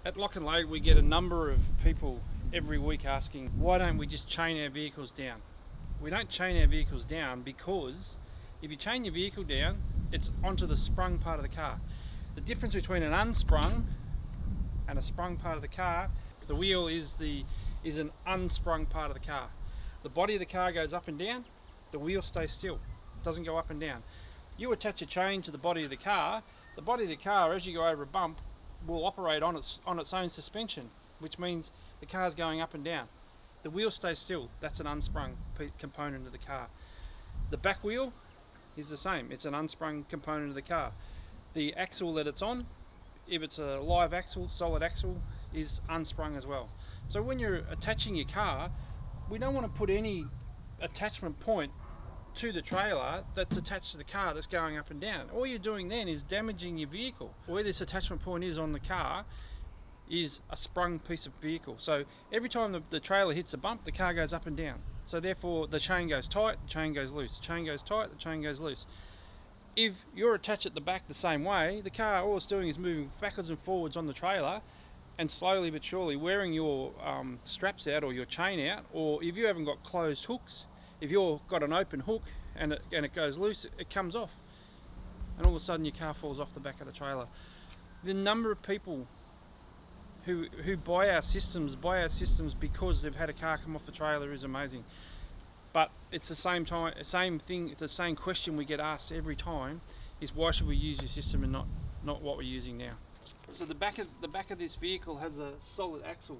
At Lock and Load we get a number of people every week asking, why don't we just chain our vehicles down? We don't chain our vehicles down because if you chain your vehicle down, it's onto the sprung part of the car. The difference between an unsprung and a sprung part of the car, the wheel is an unsprung part of the car. The body of the car goes up and down, the wheel stays still, it doesn't go up and down. You attach a chain to the body of the car as you go over a bump will operate on its own suspension, which means the car's going up and down. The wheel stays still, that's an unsprung component of the car. The back wheel is the same, it's an unsprung component of the car. The axle that it's on, if it's a live axle, solid axle, is unsprung as well. So when you're attaching your car, we don't want to put any attachment point to the trailer that's attached to the car that's going up and down. All you're doing then is damaging your vehicle. Where this attachment point is on the car is a sprung piece of vehicle. So every time the trailer hits a bump, the car goes up and down. So therefore the chain goes tight, the chain goes loose. The chain goes tight, the chain goes loose. If you're attached at the back the same way, the car, all it's doing is moving backwards and forwards on the trailer and slowly but surely wearing your straps out or your chain out, or if you haven't got closed hooks, if you've got an open hook and it goes loose, it comes off. And all of a sudden your car falls off the back of the trailer. The number of people who buy our systems because they've had a car come off the trailer is amazing. But it's the same thing, the same question we get asked every time is, why should we use your system and not what we're using now? So the back of this vehicle has a solid axle.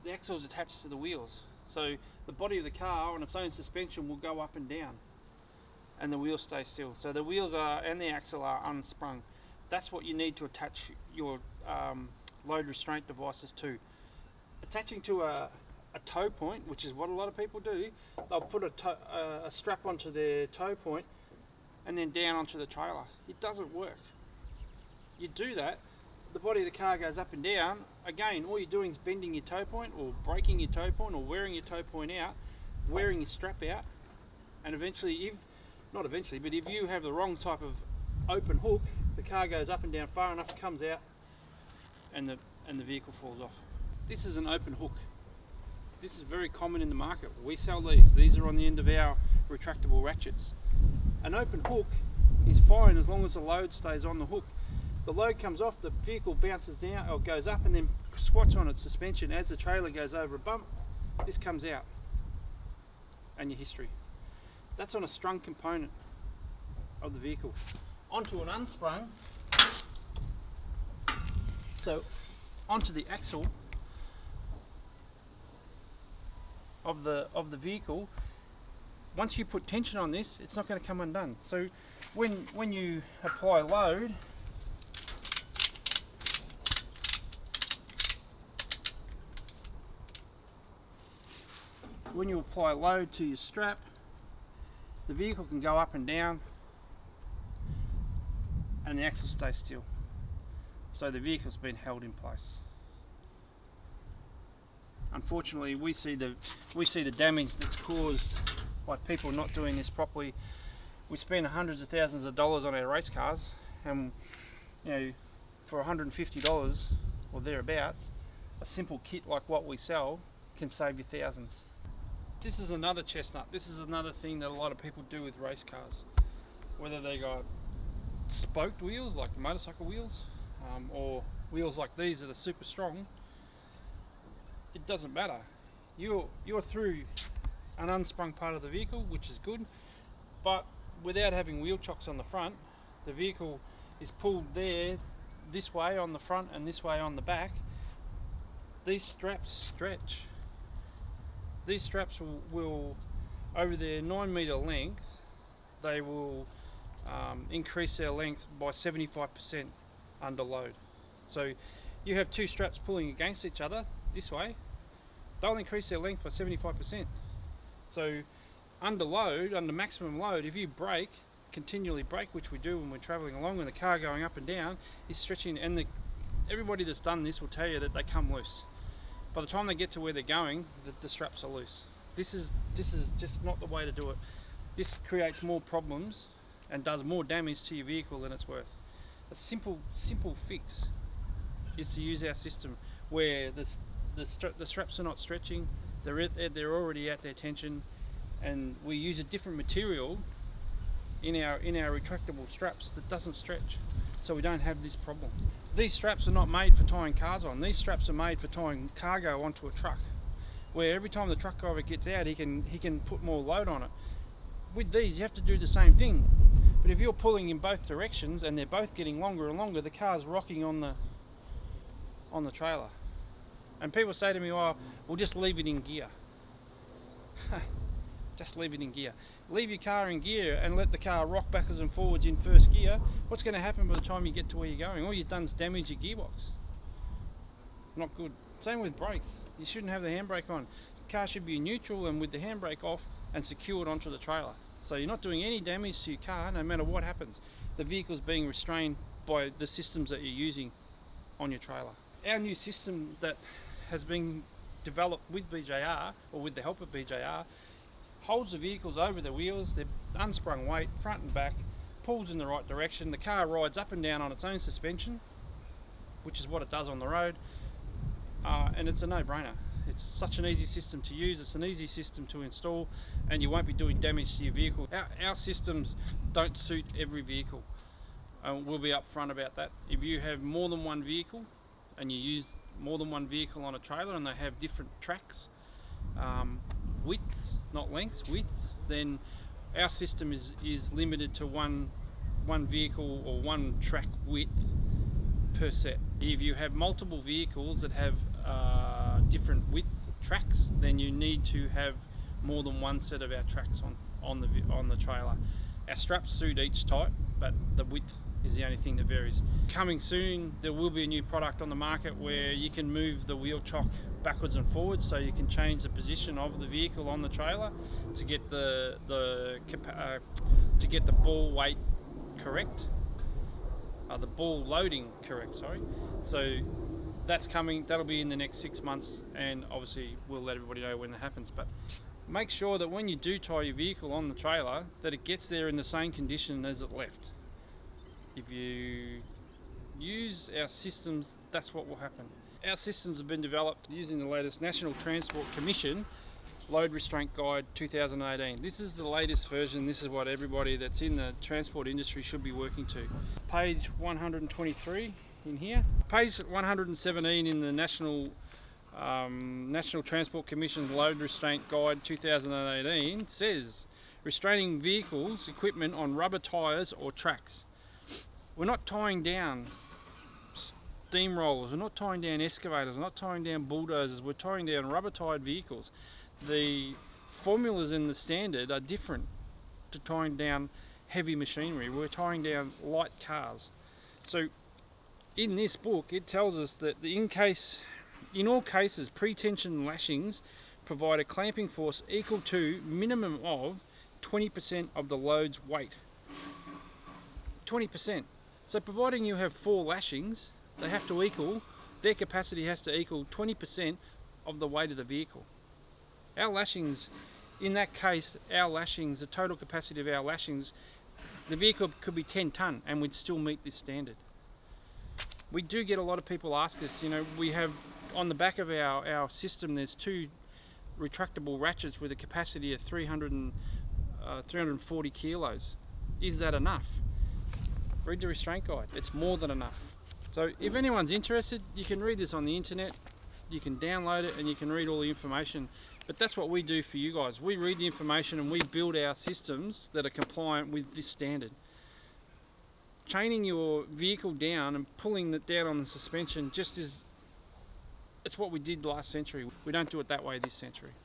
The axle is attached to the wheels. So the body of the car on its own suspension will go up and down, and the wheels stay still. So the wheels and the axle are unsprung. That's what you need to attach your load restraint devices to. Attaching to a tow point, which is what a lot of people do, they'll put a strap onto their tow point and then down onto the trailer. It doesn't work. You do that, the body of the car goes up and down. Again, all you're doing is bending your tow point or breaking your tow point or wearing your tow point out, wearing your strap out, and eventually, if you have the wrong type of open hook, the car goes up and down far enough, it comes out, and the vehicle falls off. This is an open hook. This is very common in the market. We sell these. These are on the end of our retractable ratchets. An open hook is fine as long as the load stays on the hook. The load comes off, the vehicle bounces down or goes up and then squats on its suspension. As the trailer goes over a bump, this comes out and your history. That's on a strung component of the vehicle. Onto an unsprung, so onto the axle of the vehicle. Once you put tension on this, it's not going to come undone. So when you apply load, to your strap, the vehicle can go up and down and the axle stays still. So the vehicle's been held in place. Unfortunately, we see the damage that's caused by people not doing this properly. We spend hundreds of thousands of dollars on our race cars, and for $150 or thereabouts, a simple kit like what we sell can save you thousands. This is another chestnut. This is another thing that a lot of people do with race cars. Whether they got spoked wheels like motorcycle wheels, or wheels like these that are super strong, it doesn't matter. You're through an unsprung part of the vehicle, which is good, but without having wheel chocks on the front, the vehicle is pulled there this way on the front and this way on the back. These straps stretch. These straps will over their 9 meter length, they will increase their length by 75% under load. So you have two straps pulling against each other this way, they'll increase their length by 75%. So under load, under maximum load, if you continually brake, which we do when we're traveling along and the car going up and down, is stretching, and everybody that's done this will tell you that they come loose. By the time they get to where they're going, the straps are loose. This is just not the way to do it. This creates more problems and does more damage to your vehicle than it's worth. A simple fix is to use our system where the straps are not stretching, they're already at their tension, and we use a different material in our retractable straps that doesn't stretch, so we don't have this problem. These straps are not made for tying cars on. These straps are made for tying cargo onto a truck, where every time the truck driver gets out, he can put more load on it. With these, you have to do the same thing, but if you're pulling in both directions and they're both getting longer and longer, the car's rocking on the trailer. And people say to me, "Oh, we'll just leave it in gear." Just leave it in gear. Leave your car in gear and let the car rock backwards and forwards in first gear. What's going to happen by the time you get to where you're going? All you've done is damage your gearbox. Not good. Same with brakes. You shouldn't have the handbrake on. The car should be neutral and with the handbrake off and secured onto the trailer. So you're not doing any damage to your car no matter what happens. The vehicle's being restrained by the systems that you're using on your trailer. Our new system that has been developed with BJR, or with the help of BJR, holds the vehicles over the wheels, they're unsprung weight, front and back, pulls in the right direction, the car rides up and down on its own suspension, which is what it does on the road, and it's a no-brainer. It's such an easy system to use, it's an easy system to install, and you won't be doing damage to your vehicle. Our systems don't suit every vehicle. We'll be upfront about that. If you have more than one vehicle, and you use more than one vehicle on a trailer and they have different tracks, widths, not lengths, widths, then our system is limited to one vehicle or one track width per set. If you have multiple vehicles that have different width tracks, then you need to have more than one set of our tracks on the trailer. Our straps suit each type, but the width is the only thing that varies. Coming soon, there will be a new product on the market where you can move the wheel chock backwards and forwards, so you can change the position of the vehicle on the trailer to get the ball weight correct, the ball loading correct. Sorry. So that's coming. That'll be in the next 6 months, and obviously we'll let everybody know when that happens. But make sure that when you do tie your vehicle on the trailer, that it gets there in the same condition as it left. If you use our systems, that's what will happen. Our systems have been developed using the latest National Transport Commission Load Restraint Guide 2018. This is the latest version. This is what everybody that's in the transport industry should be working to. Page 123 in here. Page 117 in the National Transport Commission Load Restraint Guide 2018 says restraining vehicles equipment on rubber tyres or tracks. We're not tying down steamrollers, we're not tying down excavators, we're not tying down bulldozers, we're tying down rubber tired vehicles. The formulas in the standard are different to tying down heavy machinery. We're tying down light cars. So in this book it tells us that in all cases pre-tension lashings provide a clamping force equal to minimum of 20% of the load's weight. 20%. So providing you have 4 lashings, they have to equal, their capacity has to equal 20% of the weight of the vehicle. Our lashings, in that case, the total capacity of our lashings, the vehicle could be 10 tonne and we'd still meet this standard. We do get a lot of people ask us, we have on the back of our system, there's 2 retractable ratchets with a capacity of 340 kilos. Is that enough? Read the restraint guide. It's more than enough. So if anyone's interested, you can read this on the internet, you can download it and you can read all the information. But that's what we do for you guys. We read the information and we build our systems that are compliant with this standard. Chaining your vehicle down and pulling it down on the suspension it's what we did last century. We don't do it that way this century.